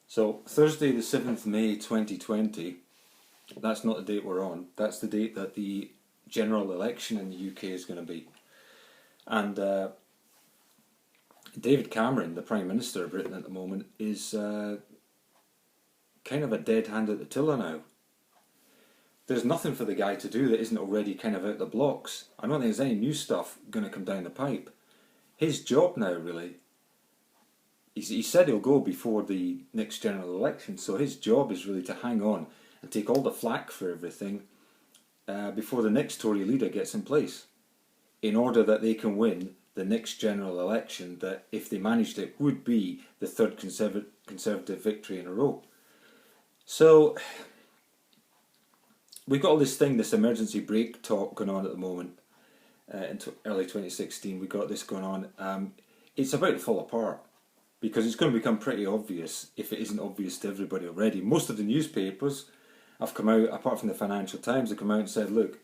So Thursday the 7th May 2020, that's not the date we're on, that's the date that the general election in the UK is going to be. And David Cameron, the Prime Minister of Britain at the moment, is kind of a dead hand at the tiller now. There's nothing for the guy to do that isn't already kind of out the blocks. I don't think there's any new stuff going to come down the pipe. His job now, really, he said he'll go before the next general election, so his job is really to hang on and take all the flack for everything before the next Tory leader gets in place, in order that they can win the next general election that, if they managed it, would be the third Conservative victory in a row. So we've got all this thing, this emergency brake talk going on at the moment. In early 2016 we got this going on. It's about to fall apart, because it's going to become pretty obvious, if it isn't obvious to everybody already. Most of the newspapers have come out, apart from the Financial Times, have come out and said, look,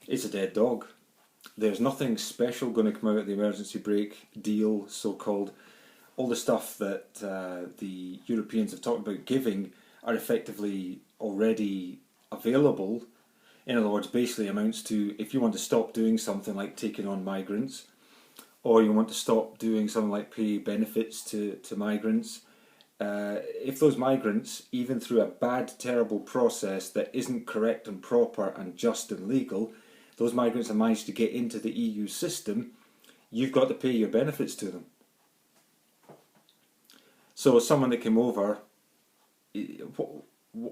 it's a dead dog. There's nothing special going to come out of the emergency brake deal, so-called. All the stuff that the Europeans have talked about giving are effectively already available. In other words, basically amounts to, if you want to stop doing something like taking on migrants, or you want to stop doing something like pay benefits to migrants, if those migrants, even through a bad, terrible process that isn't correct and proper and just and legal, those migrants have managed to get into the EU system, you've got to pay your benefits to them. So someone that came over,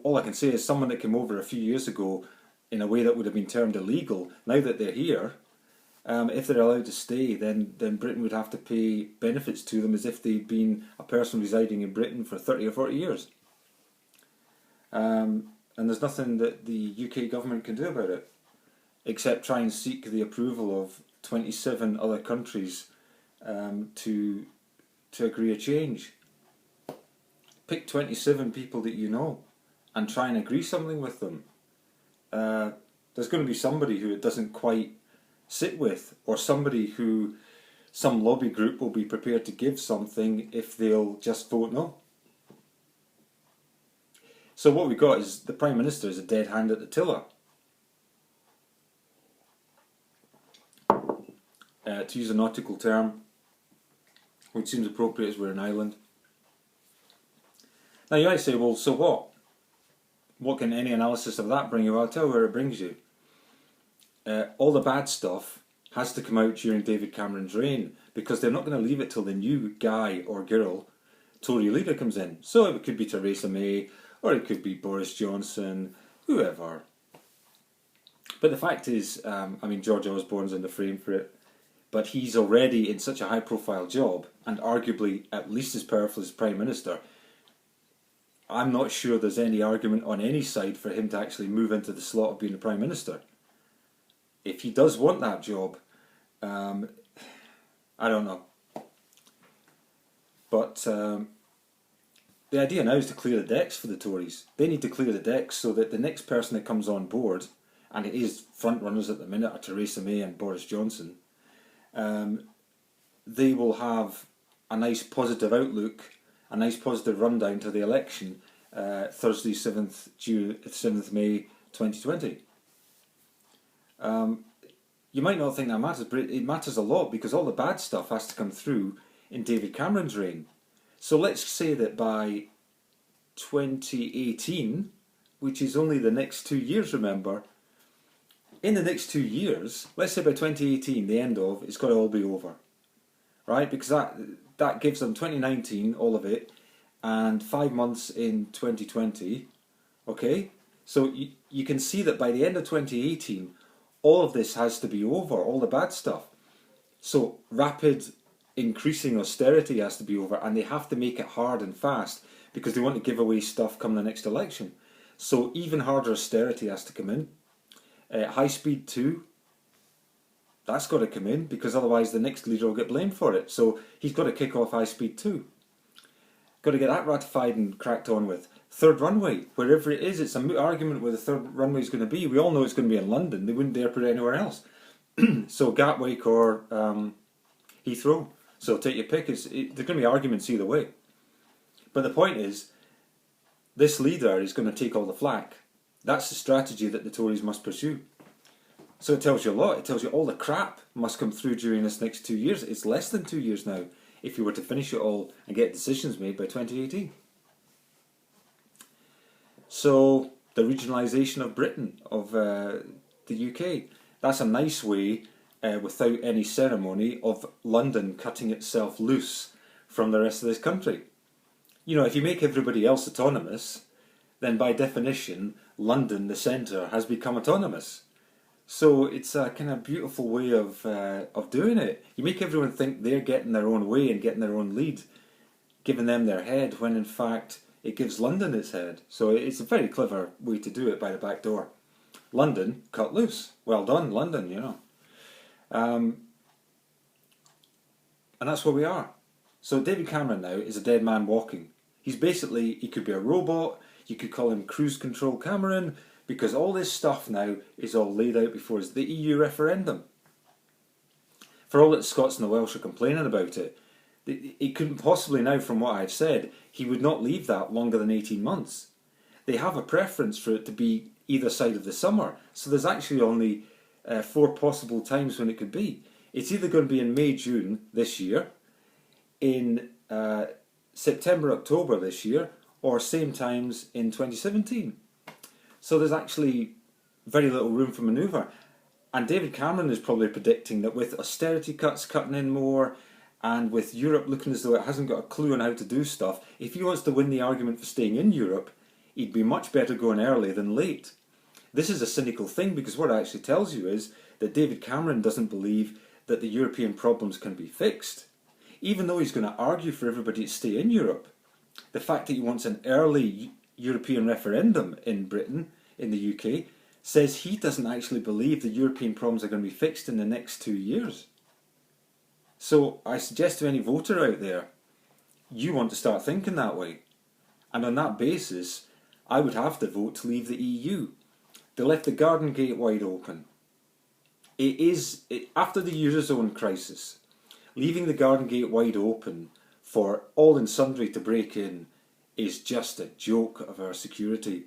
all I can say is someone that came over a few years ago in a way that would have been termed illegal, now that they're here, if they're allowed to stay, then Britain would have to pay benefits to them as if they'd been a person residing in Britain for 30 or 40 years. And there's nothing that the UK government can do about it, except try and seek the approval of 27 other countries to agree a change. Pick 27 people that you know and try and agree something with them. There's going to be somebody who it doesn't quite sit with, or somebody who some lobby group will be prepared to give something if they'll just vote no. So what we've got is the Prime Minister is a dead hand at the tiller. To use a nautical term, which seems appropriate as we're an island. Now you might say, well, so what? What can any analysis of that bring you? Well, I'll tell you where it brings you. All the bad stuff has to come out during David Cameron's reign, because they're not going to leave it till the new guy or girl Tory leader comes in. So it could be Theresa May, or it could be Boris Johnson, whoever. But the fact is, George Osborne's in the frame for it, but he's already in such a high-profile job, and arguably at least as powerful as Prime Minister. I'm not sure there's any argument on any side for him to actually move into the slot of being the Prime Minister. If he does want that job, I don't know. But the idea now is to clear the decks for the Tories. They need to clear the decks so that the next person that comes on board, and it is front runners at the minute are Theresa May and Boris Johnson, they will have a nice positive outlook, a nice positive rundown to the election, Thursday 7th May 2020. You might not think that matters, but it matters a lot, because all the bad stuff has to come through in David Cameron's reign. So let's say that by 2018, which is only the next 2 years, remember, in the next 2 years, let's say by 2018, the end of, it's got to all be over. Right? Because that gives them 2019, all of it, and 5 months in 2020. Okay? So you can see that by the end of 2018, all of this has to be over, all the bad stuff. So rapid increasing austerity has to be over, and they have to make it hard and fast, because they want to give away stuff come the next election. So even harder austerity has to come in. High speed 2, that's got to come in, because otherwise the next leader will get blamed for it. So he's got to kick off high speed 2. Got to get that ratified and cracked on with. Third runway, wherever it is, it's a moot argument where the third runway is going to be. We all know it's going to be in London. They wouldn't dare put it anywhere else. So Gatwick or Heathrow. So take your pick. There's going to be arguments either way. But the point is, this leader is going to take all the flak. That's the strategy that the Tories must pursue. So it tells you a lot. It tells you all the crap must come through during this next 2 years. It's less than 2 years now if you were to finish it all and get decisions made by 2018. So the regionalisation of Britain, of the UK, that's a nice way, without any ceremony, of London cutting itself loose from the rest of this country. You know, if you make everybody else autonomous, then by definition, London, the centre, has become autonomous. So it's a kind of beautiful way of doing it. You make everyone think they're getting their own way and getting their own lead, giving them their head, when in fact it gives London its head. So it's a very clever way to do it by the back door. London cut loose. Well done, London, you know. And that's where we are. So David Cameron now is a dead man walking. He's basically, he could be a robot, you could call him Cruise Control Cameron, because all this stuff now is all laid out before us. The EU referendum. For all that Scots and the Welsh are complaining about it, it couldn't possibly now, from what I've said, he would not leave that longer than 18 months. They have a preference for it to be either side of the summer, so there's actually only 4 possible times when it could be. It's either going to be in May, June this year, in September, October this year, or same times in 2017. So there's actually very little room for manoeuvre. And David Cameron is probably predicting that with austerity cuts cutting in more, and with Europe looking as though it hasn't got a clue on how to do stuff, if he wants to win the argument for staying in Europe, he'd be much better going early than late. This is a cynical thing, because what it actually tells you is that David Cameron doesn't believe that the European problems can be fixed. Even though he's going to argue for everybody to stay in Europe, the fact that he wants an early European referendum in Britain, in the UK, says he doesn't actually believe the European problems are going to be fixed in the next 2 years. So I suggest to any voter out there, you want to start thinking that way. And on that basis, I would have to vote to leave the EU. They left the garden gate wide open. After the Eurozone crisis, leaving the garden gate wide open for all and sundry to break in is just a joke of our security.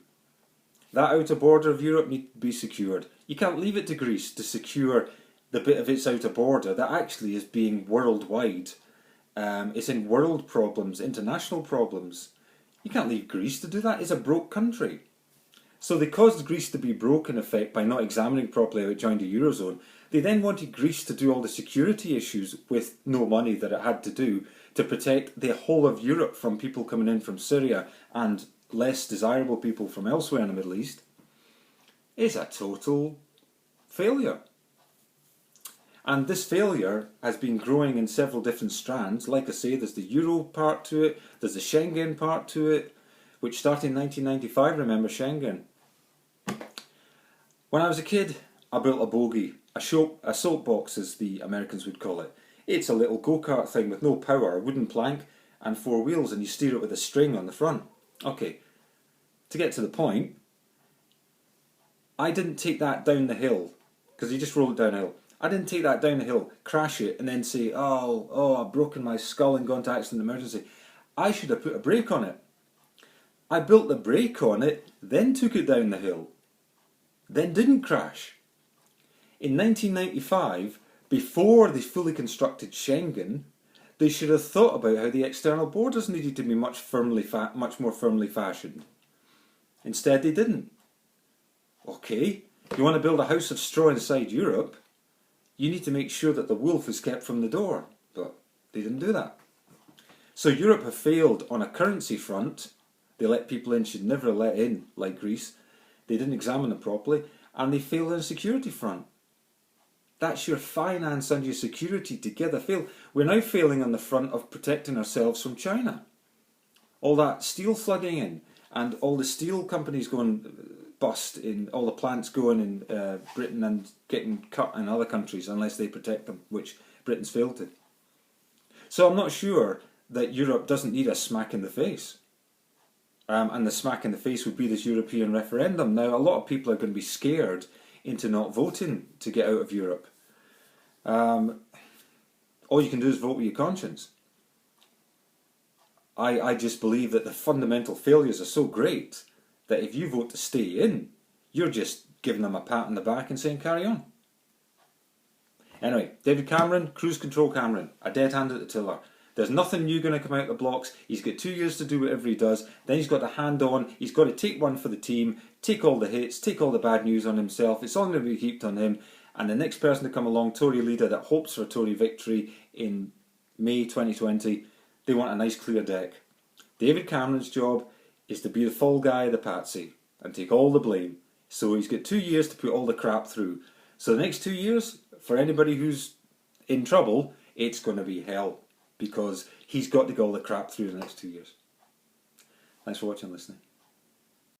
That outer border of Europe needs to be secured. You can't leave it to Greece to secure the bit of its outer border that actually is being worldwide. It's in world problems, international problems. You can't leave Greece to do that. It's a broke country. So they caused Greece to be broke, in effect, by not examining properly how it joined the Eurozone. They then wanted Greece to do all the security issues with no money that it had to do to protect the whole of Europe from people coming in from Syria and less desirable people from elsewhere in the Middle East. It's a total failure. And this failure has been growing in several different strands. Like I say, there's the Euro part to it, there's the Schengen part to it, which started in 1995, remember Schengen. When I was a kid, I built a bogey, a soapbox as the Americans would call it. It's a little go-kart thing with no power, a wooden plank and 4 wheels, and you steer it with a string on the front. Okay, to get to the point, I didn't take that down the hill, because you just roll it down a hill. I didn't take that down the hill, crash it, and then say, oh, I've broken my skull and gone to accident emergency. I should have put a brake on it. I built the brake on it, then took it down the hill, then didn't crash. In 1995, before they fully constructed Schengen, they should have thought about how the external borders needed to be much more firmly fashioned. Instead, they didn't. Okay, you want to build a house of straw inside Europe, you need to make sure that the wolf is kept from the door. But they didn't do that. So Europe have failed on a currency front. They let people in should never let in, like Greece. They didn't examine them properly, and they failed on a security front. That's your finance and your security together fail. We're now failing on the front of protecting ourselves from China. All that steel flooding in, and all the steel companies going bust, in all the plants going in Britain and getting cut in other countries unless they protect them, which Britain's failed to. So I'm not sure that Europe doesn't need a smack in the face. And the smack in the face would be this European referendum. Now, a lot of people are going to be scared into not voting to get out of Europe. All you can do is vote with your conscience. I just believe that the fundamental failures are so great that if you vote to stay in, you're just giving them a pat on the back and saying carry on. Anyway, David Cameron, cruise control Cameron, a dead hand at the tiller. There's nothing new going to come out of the blocks. He's got 2 years to do whatever he does. Then he's got to hand on. He's got to take one for the team, take all the hits, take all the bad news on himself. It's all going to be heaped on him. And the next person to come along, Tory leader that hopes for a Tory victory in May 2020, they want a nice clear deck. David Cameron's job is to be the fall guy, the patsy, and take all the blame. So he's got 2 years to put all the crap through. So the next 2 years, for anybody who's in trouble, it's going to be hell, because he's got to get all the crap through the next 2 years. Thanks for watching and listening.